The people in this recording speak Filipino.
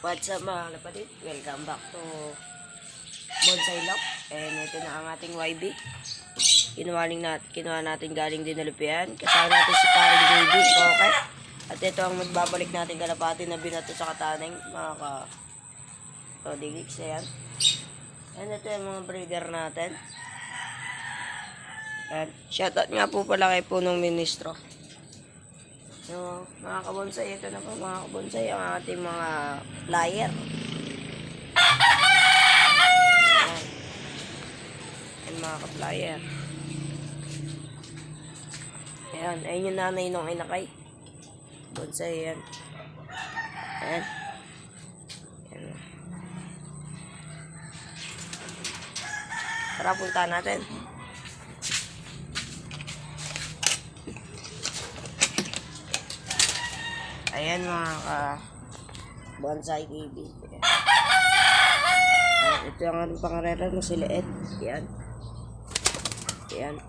What's up mga kapatid? Welcome back to Bonsai Lock. And ito na ang ating YB. Kinuha natin galing Dinalupian. Kasama natin si paring JB. Okay. At ito ang magbabalik natin kalapati na binato sa kataneng. Mga ka-Rodigigs. Ayan. And ito yung mga breeder natin. Ayan. Shoutout nga po pala kay Punong Ministro. So, mga kabonsay, ito na po mga kabonsay, ang ating mga flyer. Ayan. Ayan mga ka-flyer. Ayan, ayun yung nanay nung inakay. Bonsay, ayan. Ayan. Ayan. Tara, punta natin. Ayan mga ka-bonsai KB. Ayan. Ito yung ating pangarera na si Leet. Ayan. Ayan.